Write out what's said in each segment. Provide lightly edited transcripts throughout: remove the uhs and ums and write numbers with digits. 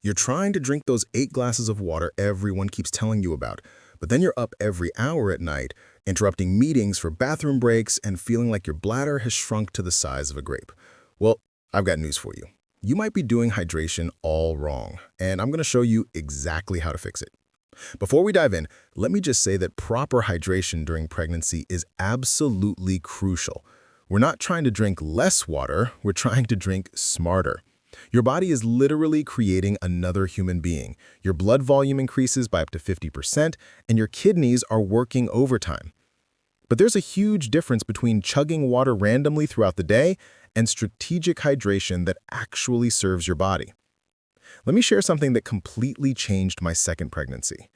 You're trying to drink those 8 glasses of water everyone keeps telling you about, but then you're up every hour at night, interrupting meetings for bathroom breaks and feeling like your bladder has shrunk to the size of a grape. Well, I've got news for you. You might be doing hydration all wrong, and I'm going to show you exactly how to fix it. Before we dive in, let me just say that proper hydration during pregnancy is absolutely crucial. We're not trying to drink less water, we're trying to drink smarter. Your body is literally creating another human being. Your blood volume increases by up to 50%, and your kidneys are working overtime. But there's a huge difference between chugging water randomly throughout the day and strategic hydration that actually serves your body. Let me share something that completely changed my second pregnancy.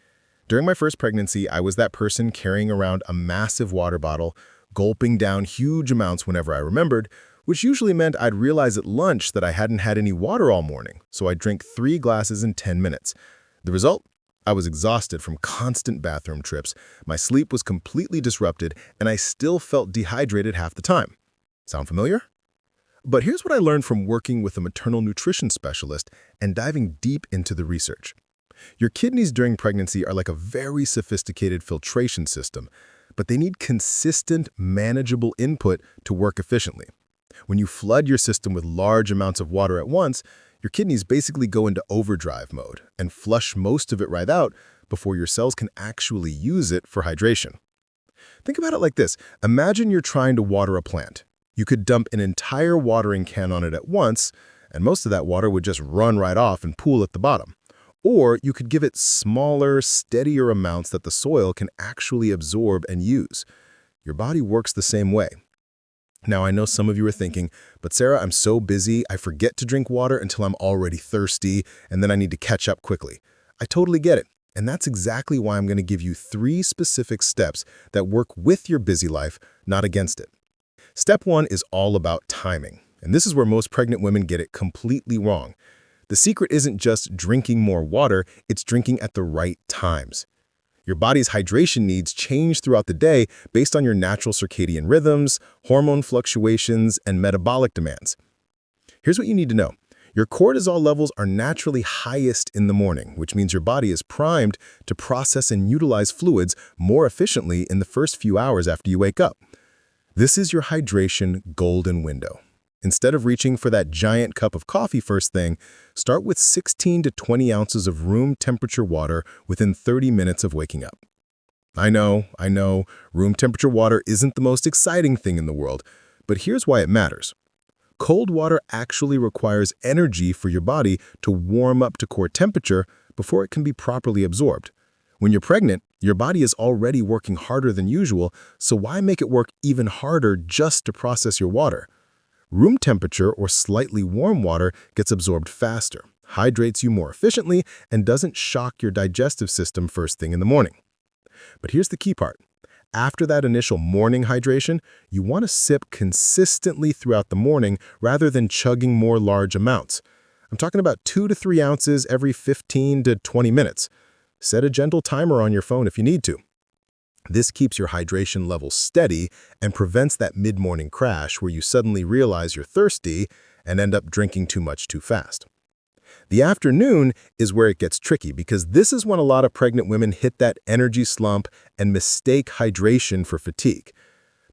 During my first pregnancy, I was that person carrying around a massive water bottle, gulping down huge amounts whenever I remembered, which usually meant I'd realize at lunch that I hadn't had any water all morning, so I'd drink 3 glasses in 10 minutes. The result? I was exhausted from constant bathroom trips, my sleep was completely disrupted, and I still felt dehydrated half the time. Sound familiar? But here's what I learned from working with a maternal nutrition specialist and diving deep into the research. Your kidneys during pregnancy are like a very sophisticated filtration system, but they need consistent, manageable input to work efficiently. When you flood your system with large amounts of water at once, your kidneys basically go into overdrive mode and flush most of it right out before your cells can actually use it for hydration. Think about it like this. Imagine you're trying to water a plant. You could dump an entire watering can on it at once, and most of that water would just run right off and pool at the bottom. Or you could give it smaller, steadier amounts that the soil can actually absorb and use. Your body works the same way. Now, I know some of you are thinking, but Sarah, I'm so busy, I forget to drink water until I'm already thirsty, and then I need to catch up quickly. I totally get it, and that's exactly why I'm going to give you 3 specific steps that work with your busy life, not against it. Step 1 is all about timing, and this is where most pregnant women get it completely wrong. The secret isn't just drinking more water, it's drinking at the right times. Your body's hydration needs change throughout the day based on your natural circadian rhythms, hormone fluctuations, and metabolic demands. Here's what you need to know. Your cortisol levels are naturally highest in the morning, which means your body is primed to process and utilize fluids more efficiently in the first few hours after you wake up. This is your hydration golden window. Instead of reaching for that giant cup of coffee first thing, start with 16 to 20 ounces of room temperature water within 30 minutes of waking up. I know, room temperature water isn't the most exciting thing in the world, but here's why it matters. Cold water actually requires energy for your body to warm up to core temperature before it can be properly absorbed. When you're pregnant, your body is already working harder than usual, so why make it work even harder just to process your water? Room temperature or slightly warm water gets absorbed faster, hydrates you more efficiently, and doesn't shock your digestive system first thing in the morning. But here's the key part. After that initial morning hydration, you want to sip consistently throughout the morning rather than chugging more large amounts. I'm talking about 2 to 3 ounces every 15 to 20 minutes. Set a gentle timer on your phone if you need to. This keeps your hydration level steady and prevents that mid-morning crash where you suddenly realize you're thirsty and end up drinking too much too fast. The afternoon is where it gets tricky because this is when a lot of pregnant women hit that energy slump and mistake hydration for fatigue.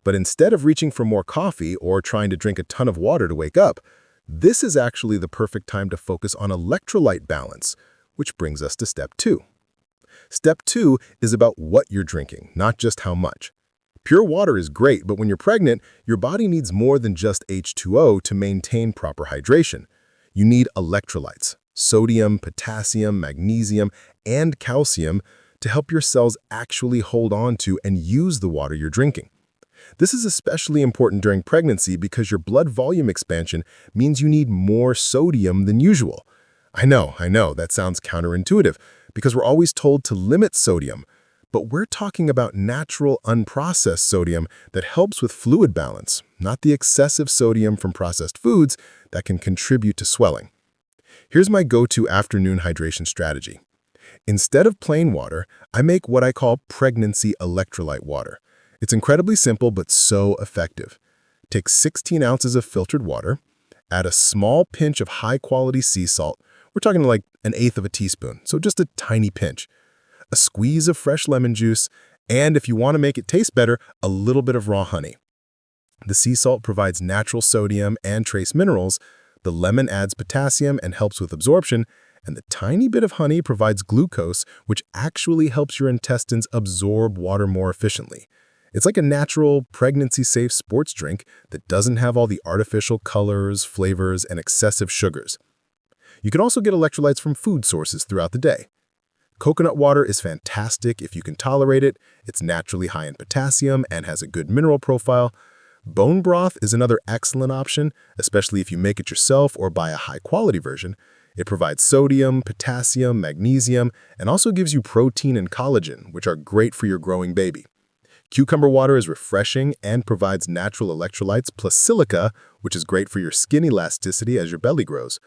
But instead of reaching for more coffee or trying to drink a ton of water to wake up, this is actually the perfect time to focus on electrolyte balance, which brings us to step 2. Step 2 is about what you're drinking, not just how much. Pure water is great, but when you're pregnant, your body needs more than just H2O to maintain proper hydration. You need electrolytes, sodium, potassium, magnesium, and calcium to help your cells actually hold on to and use the water you're drinking. This is especially important during pregnancy because your blood volume expansion means you need more sodium than usual. I know, that sounds counterintuitive because we're always told to limit sodium, but we're talking about natural unprocessed sodium that helps with fluid balance, not the excessive sodium from processed foods that can contribute to swelling. Here's my go-to afternoon hydration strategy. Instead of plain water, I make what I call pregnancy electrolyte water. It's incredibly simple but so effective. Take 16 ounces of filtered water, add a small pinch of high-quality sea salt, We're talking like an eighth of a teaspoon, so just a tiny pinch. A squeeze of fresh lemon juice, and if you want to make it taste better, a little bit of raw honey. The sea salt provides natural sodium and trace minerals, the lemon adds potassium and helps with absorption, and the tiny bit of honey provides glucose, which actually helps your intestines absorb water more efficiently. It's like a natural, pregnancy-safe sports drink that doesn't have all the artificial colors, flavors, and excessive sugars. You can also get electrolytes from food sources throughout the day. Coconut water is fantastic if you can tolerate it. It's naturally high in potassium and has a good mineral profile. Bone broth is another excellent option, especially if you make it yourself or buy a high-quality version. It provides sodium, potassium, magnesium, and also gives you protein and collagen, which are great for your growing baby. Cucumber water is refreshing and provides natural electrolytes plus silica, which is great for your skin elasticity as your belly grows.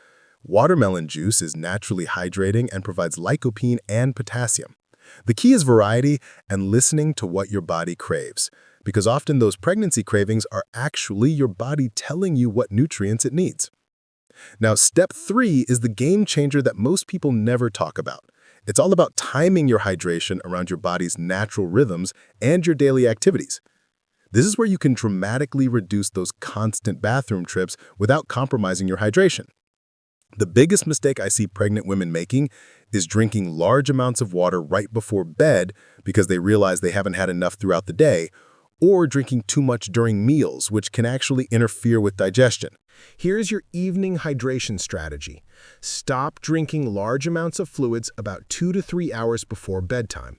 Watermelon juice is naturally hydrating and provides lycopene and potassium. The key is variety and listening to what your body craves, because often those pregnancy cravings are actually your body telling you what nutrients it needs. Now, step 3 is the game changer that most people never talk about. It's all about timing your hydration around your body's natural rhythms and your daily activities. This is where you can dramatically reduce those constant bathroom trips without compromising your hydration. The biggest mistake I see pregnant women making is drinking large amounts of water right before bed because they realize they haven't had enough throughout the day, or drinking too much during meals, which can actually interfere with digestion. Here's your evening hydration strategy. Stop drinking large amounts of fluids about 2 to 3 hours before bedtime.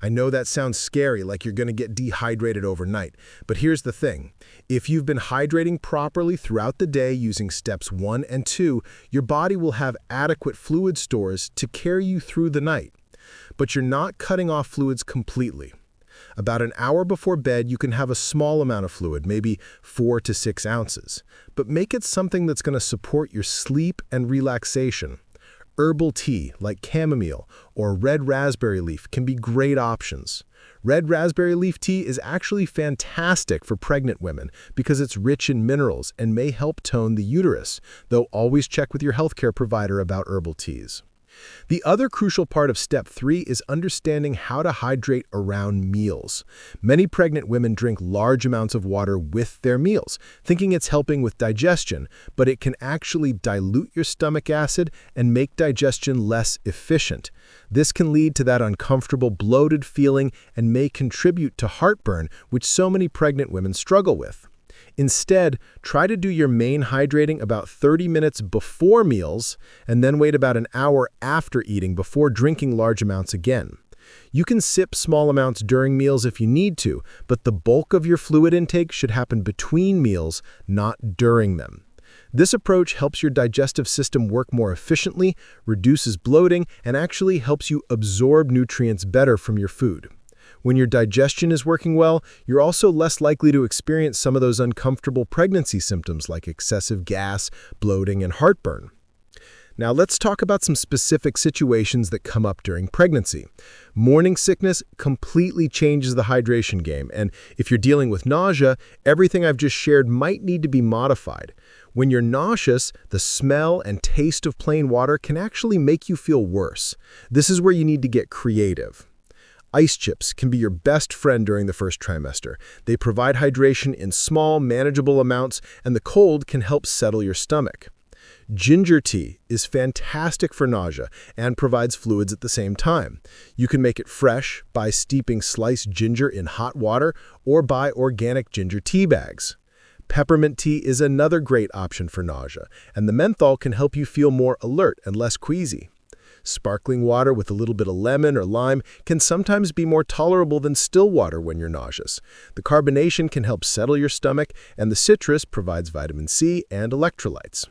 I know that sounds scary, like you're going to get dehydrated overnight, but here's the thing. If you've been hydrating properly throughout the day using steps 1 and 2, your body will have adequate fluid stores to carry you through the night. But you're not cutting off fluids completely. About an hour before bed, you can have a small amount of fluid, maybe 4 to 6 ounces, but make it something that's going to support your sleep and relaxation. Herbal tea like chamomile or red raspberry leaf can be great options. Red raspberry leaf tea is actually fantastic for pregnant women because it's rich in minerals and may help tone the uterus, though always check with your healthcare provider about herbal teas. The other crucial part of step 3 is understanding how to hydrate around meals. Many pregnant women drink large amounts of water with their meals, thinking it's helping with digestion, but it can actually dilute your stomach acid and make digestion less efficient. This can lead to that uncomfortable, bloated feeling and may contribute to heartburn, which so many pregnant women struggle with. Instead, try to do your main hydrating about 30 minutes before meals and then wait about an hour after eating before drinking large amounts again. You can sip small amounts during meals if you need to, but the bulk of your fluid intake should happen between meals, not during them. This approach helps your digestive system work more efficiently, reduces bloating, and actually helps you absorb nutrients better from your food. When your digestion is working well, you're also less likely to experience some of those uncomfortable pregnancy symptoms like excessive gas, bloating, and heartburn. Now let's talk about some specific situations that come up during pregnancy. Morning sickness completely changes the hydration game, and if you're dealing with nausea, everything I've just shared might need to be modified. When you're nauseous, the smell and taste of plain water can actually make you feel worse. This is where you need to get creative. Ice chips can be your best friend during the first trimester. They provide hydration in small, manageable amounts, and the cold can help settle your stomach. Ginger tea is fantastic for nausea and provides fluids at the same time. You can make it fresh by steeping sliced ginger in hot water or buy organic ginger tea bags. Peppermint tea is another great option for nausea, and the menthol can help you feel more alert and less queasy. Sparkling water with a little bit of lemon or lime can sometimes be more tolerable than still water when you're nauseous. The carbonation can help settle your stomach, and the citrus provides vitamin C and electrolytes.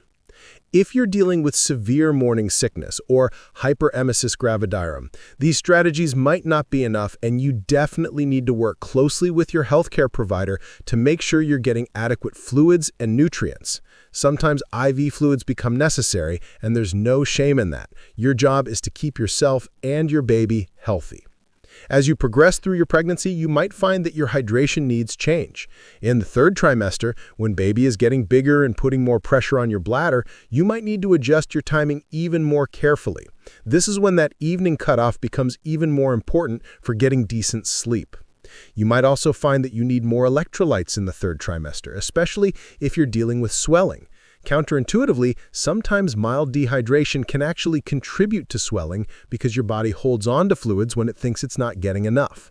If you're dealing with severe morning sickness or hyperemesis gravidarum, these strategies might not be enough, and you definitely need to work closely with your healthcare provider to make sure you're getting adequate fluids and nutrients. Sometimes IV fluids become necessary, and there's no shame in that. Your job is to keep yourself and your baby healthy. As you progress through your pregnancy, you might find that your hydration needs change. In the third trimester, when baby is getting bigger and putting more pressure on your bladder, you might need to adjust your timing even more carefully. This is when that evening cutoff becomes even more important for getting decent sleep. You might also find that you need more electrolytes in the third trimester, especially if you're dealing with swelling. Counterintuitively, sometimes mild dehydration can actually contribute to swelling because your body holds on to fluids when it thinks it's not getting enough.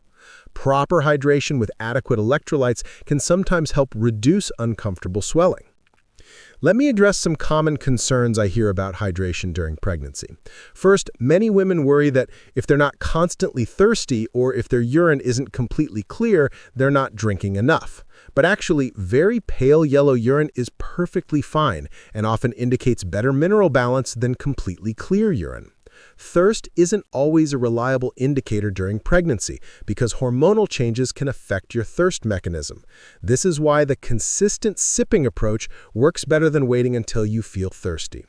Proper hydration with adequate electrolytes can sometimes help reduce uncomfortable swelling. Let me address some common concerns I hear about hydration during pregnancy. First, many women worry that if they're not constantly thirsty or if their urine isn't completely clear, they're not drinking enough. But actually, very pale yellow urine is perfectly fine and often indicates better mineral balance than completely clear urine. Thirst isn't always a reliable indicator during pregnancy because hormonal changes can affect your thirst mechanism. This is why the consistent sipping approach works better than waiting until you feel thirsty.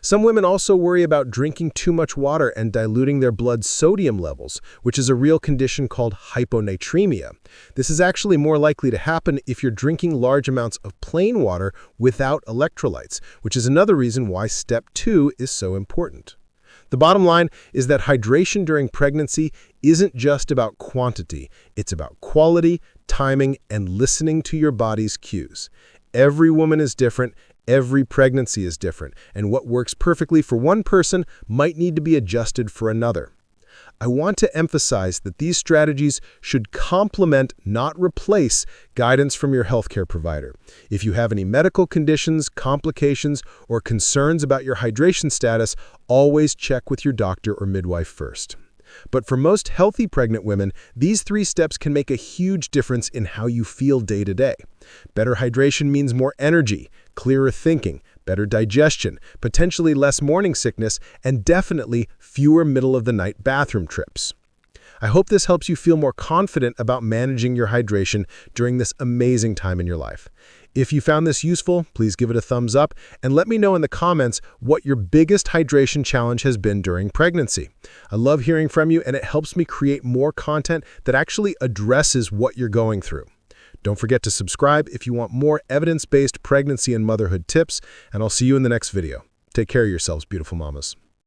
Some women also worry about drinking too much water and diluting their blood sodium levels, which is a real condition called hyponatremia. This is actually more likely to happen if you're drinking large amounts of plain water without electrolytes, which is another reason why step 2 is so important. The bottom line is that hydration during pregnancy isn't just about quantity, it's about quality, timing, and listening to your body's cues. Every woman is different, every pregnancy is different, and what works perfectly for one person might need to be adjusted for another. I want to emphasize that these strategies should complement, not replace, guidance from your healthcare provider. If you have any medical conditions, complications, or concerns about your hydration status, always check with your doctor or midwife first. But for most healthy pregnant women, these 3 steps can make a huge difference in how you feel day to day. Better hydration means more energy, clearer thinking, better digestion, potentially less morning sickness, and definitely fewer middle-of-the-night bathroom trips. I hope this helps you feel more confident about managing your hydration during this amazing time in your life. If you found this useful, please give it a thumbs up and let me know in the comments what your biggest hydration challenge has been during pregnancy. I love hearing from you and it helps me create more content that actually addresses what you're going through. Don't forget to subscribe if you want more evidence-based pregnancy and motherhood tips, and I'll see you in the next video. Take care of yourselves, beautiful mamas.